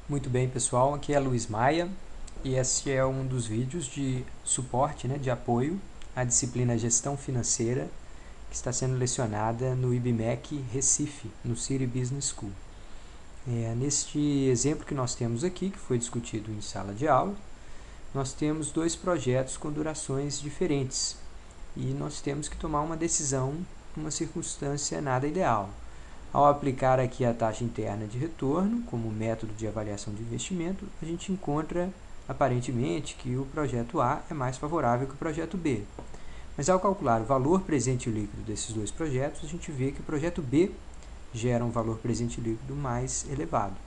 Muito bem, pessoal, aqui é Luiz Maia e esse é um dos vídeos de suporte, de apoio à disciplina Gestão Financeira que está sendo lecionada no IBMEC Recife, no City Business School. Neste exemplo que nós temos aqui, que foi discutido em sala de aula, nós temos dois projetos com durações diferentes e nós temos que tomar uma decisão numa circunstância nada ideal. Ao aplicar aqui a taxa interna de retorno como método de avaliação de investimento, a gente encontra aparentemente que o projeto A é mais favorável que o projeto B. Mas ao calcular o valor presente líquido desses dois projetos, a gente vê que o projeto B gera um valor presente líquido mais elevado.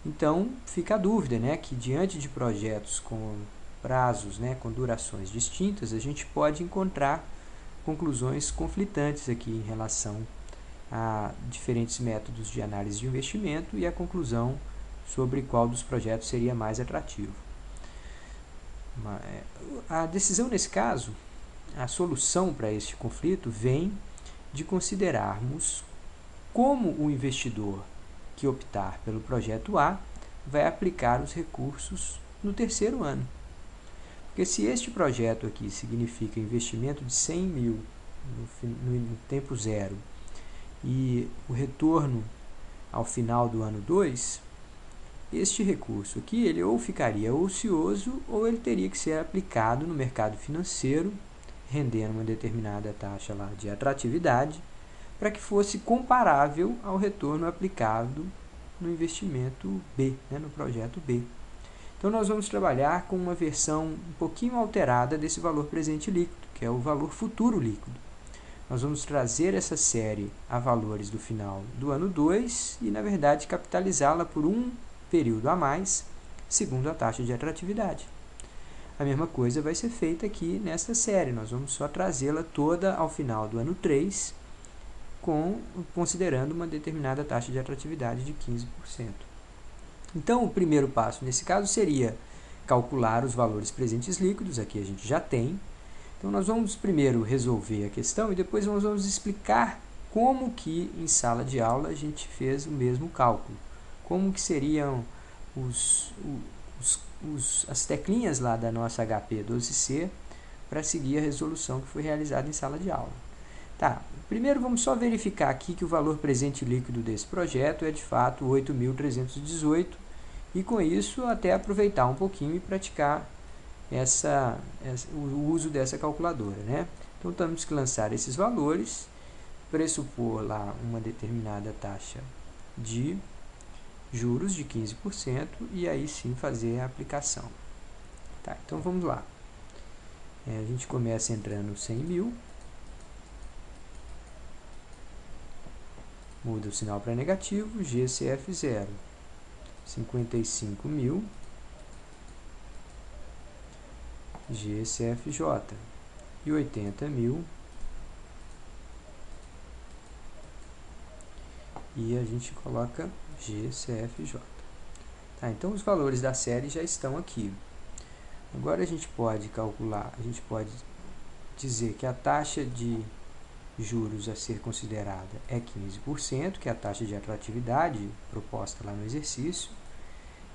Então, fica a dúvida, que diante de projetos com prazos, com durações distintas, a gente pode encontrar conclusões conflitantes aqui em relação a diferentes métodos de análise de investimento e a conclusão sobre qual dos projetos seria mais atrativo. A decisão nesse caso, a solução para este conflito vem de considerarmos como o investidor que optar pelo projeto A vai aplicar os recursos no terceiro ano. Porque se este projeto aqui significa investimento de 100 mil no tempo zero e o retorno ao final do ano 2, este recurso aqui ele ou ficaria ocioso ou ele teria que ser aplicado no mercado financeiro, rendendo uma determinada taxa lá de atratividade, para que fosse comparável ao retorno aplicado no investimento B, no projeto B. Então, nós vamos trabalhar com uma versão um pouquinho alterada desse valor presente líquido, que é o valor futuro líquido. Nós vamos trazer essa série a valores do final do ano 2 e, na verdade, capitalizá-la por um período a mais, segundo a taxa de atratividade. A mesma coisa vai ser feita aqui nesta série. Nós vamos só trazê-la toda ao final do ano 3, considerando uma determinada taxa de atratividade de 15%. Então, o primeiro passo nesse caso seria calcular os valores presentes líquidos, aqui a gente já tem. Então, nós vamos primeiro resolver a questão e depois nós vamos explicar como que em sala de aula a gente fez o mesmo cálculo. Como que seriam as teclinhas lá da nossa HP12C para seguir a resolução que foi realizada em sala de aula. Tá, primeiro vamos só verificar aqui que o valor presente líquido desse projeto é de fato 8.318 e com isso até aproveitar um pouquinho e praticar o uso dessa calculadora. Então temos que lançar esses valores, pressupor lá uma determinada taxa de juros de 15% e aí sim fazer a aplicação. Tá, então vamos lá. A gente começa entrando 100 mil, muda o sinal para negativo, GCF 0, 55 mil, GCFJ e 80 mil, e a gente coloca GCFJ. Tá, então os valores da série já estão aqui. Agora a gente pode calcular, a gente pode dizer que a taxa de juros a ser considerada é 15%, que é a taxa de atratividade proposta lá no exercício,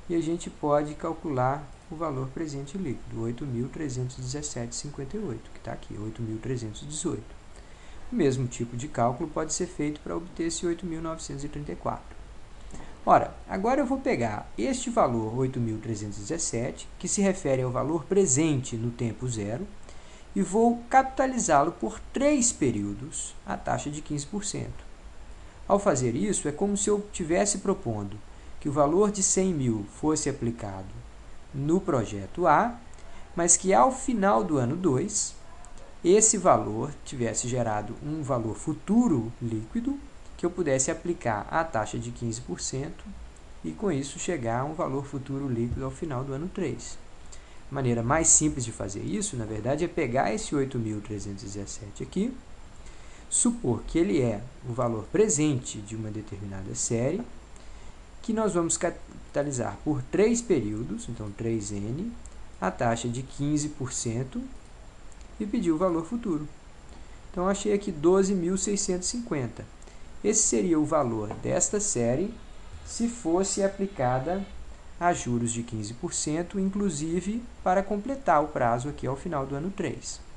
e a gente pode calcular o valor presente líquido, 8.317,58, que está aqui, 8.318. O mesmo tipo de cálculo pode ser feito para obter esse 8.934. Ora, agora eu vou pegar este valor 8.317, que se refere ao valor presente no tempo zero, e vou capitalizá-lo por 3 períodos, a taxa de 15%. Ao fazer isso, é como se eu estivesse propondo que o valor de 100 mil fosse aplicado no projeto A, mas que ao final do ano 2, esse valor tivesse gerado um valor futuro líquido, que eu pudesse aplicar a taxa de 15% e com isso chegar a um valor futuro líquido ao final do ano 3. A maneira mais simples de fazer isso, na verdade, é pegar esse 8.317 aqui, supor que ele é o valor presente de uma determinada série, que nós vamos capitalizar por 3 períodos, então 3N, a taxa de 15% e pedir o valor futuro. Então, eu achei aqui 12.650. Esse seria o valor desta série se fosse aplicada a juros de 15%, inclusive para completar o prazo aqui ao final do ano 3.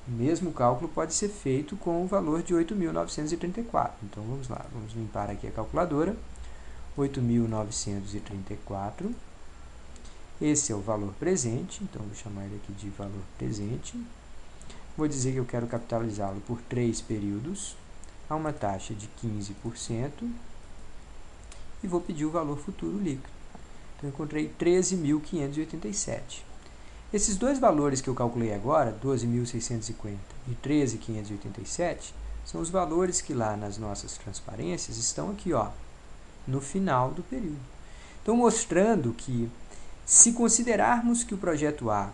O mesmo cálculo pode ser feito com o valor de 8.934. Então, vamos lá, vamos limpar aqui a calculadora. 8.934. Esse é o valor presente, então vou chamar ele aqui de valor presente. Vou dizer que eu quero capitalizá-lo por 3 períodos, a uma taxa de 15%, e vou pedir o valor futuro líquido. Então, eu encontrei 13.587. Esses dois valores que eu calculei agora, 12.650 e 13.587, são os valores que lá nas nossas transparências estão aqui, ó, no final do período. Então, mostrando que, se considerarmos que o projeto A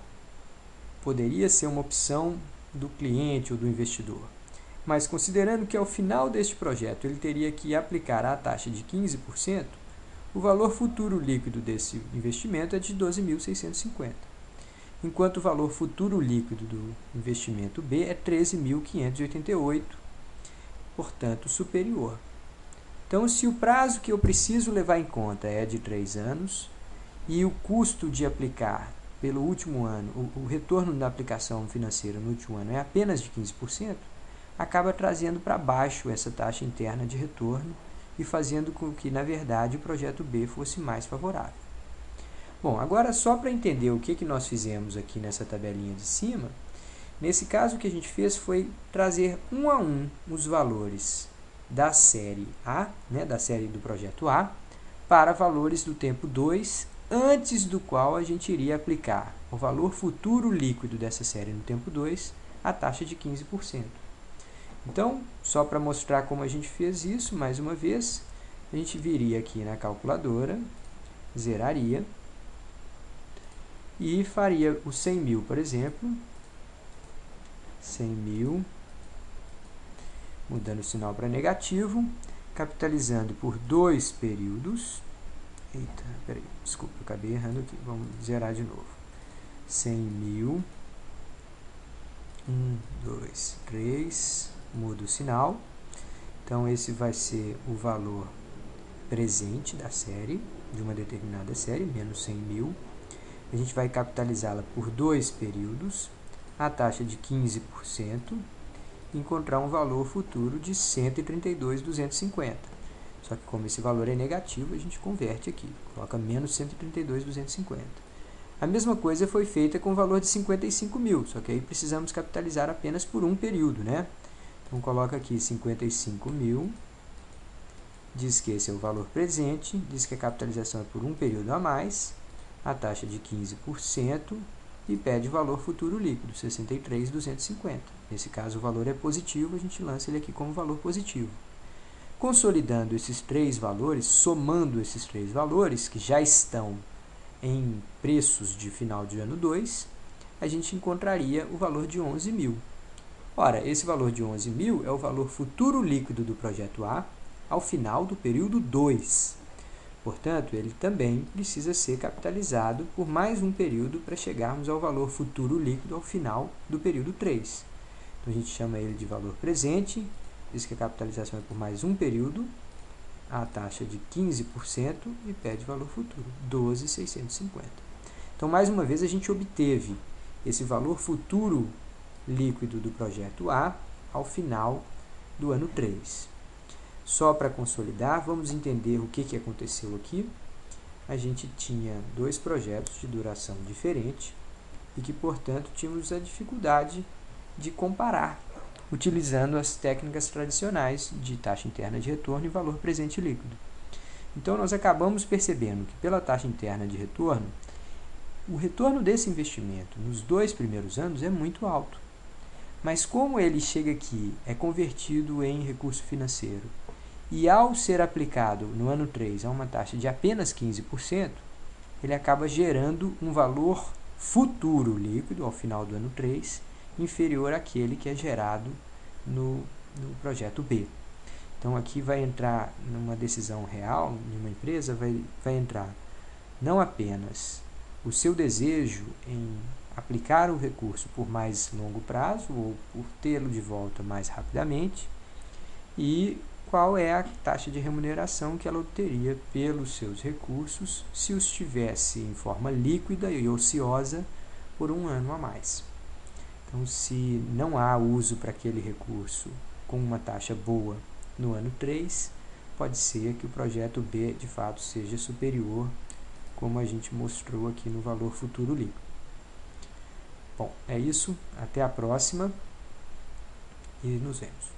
poderia ser uma opção do cliente ou do investidor, mas considerando que ao final deste projeto ele teria que aplicar a taxa de 15%, o valor futuro líquido desse investimento é de 12.650. Enquanto o valor futuro líquido do investimento B é 13.588, portanto, superior. Então, se o prazo que eu preciso levar em conta é de 3 anos e o custo de aplicar pelo último ano, o retorno da aplicação financeira no último ano é apenas de 15%, acaba trazendo para baixo essa taxa interna de retorno e fazendo com que, na verdade, o projeto B fosse mais favorável. Bom, agora só para entender o que nós fizemos aqui nessa tabelinha de cima, nesse caso o que a gente fez foi trazer um a um os valores da série A, né, da série do projeto A, para valores do tempo 2, antes do qual a gente iria aplicar o valor futuro líquido dessa série no tempo 2, a taxa de 15%. Então, só para mostrar como a gente fez isso, mais uma vez, a gente viria aqui na calculadora, zeraria, e faria os 100 mil, por exemplo, 100 mil, mudando o sinal para negativo, capitalizando por 2 períodos. Eita, peraí, desculpa, eu acabei errando aqui, vamos zerar de novo. 100 mil, 1, 2, 3, muda o sinal. Então, esse vai ser o valor presente da série, de uma determinada série, menos 100 mil. A gente vai capitalizá-la por 2 períodos, a taxa de 15%, e encontrar um valor futuro de 132.250. Só que como esse valor é negativo, a gente converte aqui, coloca menos 132.250. A mesma coisa foi feita com o valor de 55 mil, só que aí precisamos capitalizar apenas por um período, né? Então, coloca aqui 55 mil, diz que esse é o valor presente, diz que a capitalização é por um período a mais, a taxa de 15% e pede o valor futuro líquido, 63.250. Nesse caso, o valor é positivo, a gente lança ele aqui como valor positivo. Consolidando esses 3 valores, somando esses 3 valores, que já estão em preços de final de ano 2, a gente encontraria o valor de 11 mil. Ora, esse valor de 11 mil é o valor futuro líquido do projeto A ao final do período 2. Portanto, ele também precisa ser capitalizado por mais um período para chegarmos ao valor futuro líquido ao final do período 3. Então, a gente chama ele de valor presente, diz que a capitalização é por mais um período, a taxa de 15% e pede valor futuro, 12.650. Então, mais uma vez, a gente obteve esse valor futuro líquido do projeto A ao final do ano 3. Só para consolidar, vamos entender o que aconteceu aqui. A gente tinha 2 projetos de duração diferente e que, portanto, tínhamos a dificuldade de comparar, utilizando as técnicas tradicionais de taxa interna de retorno e valor presente líquido. Então, nós acabamos percebendo que, pela taxa interna de retorno, o retorno desse investimento nos 2 primeiros anos é muito alto. Mas como ele chega aqui, é convertido em recurso financeiro, e ao ser aplicado no ano 3 a uma taxa de apenas 15%, ele acaba gerando um valor futuro líquido ao final do ano 3, inferior àquele que é gerado no projeto B. Então, aqui vai entrar numa decisão real de uma empresa, vai entrar não apenas o seu desejo em aplicar o recurso por mais longo prazo ou por tê-lo de volta mais rapidamente, e qual é a taxa de remuneração que ela obteria pelos seus recursos se os tivesse em forma líquida e ociosa por um ano a mais. Então, se não há uso para aquele recurso com uma taxa boa no ano 3, pode ser que o projeto B, de fato, seja superior, como a gente mostrou aqui no valor futuro líquido. Bom, é isso. Até a próxima e nos vemos.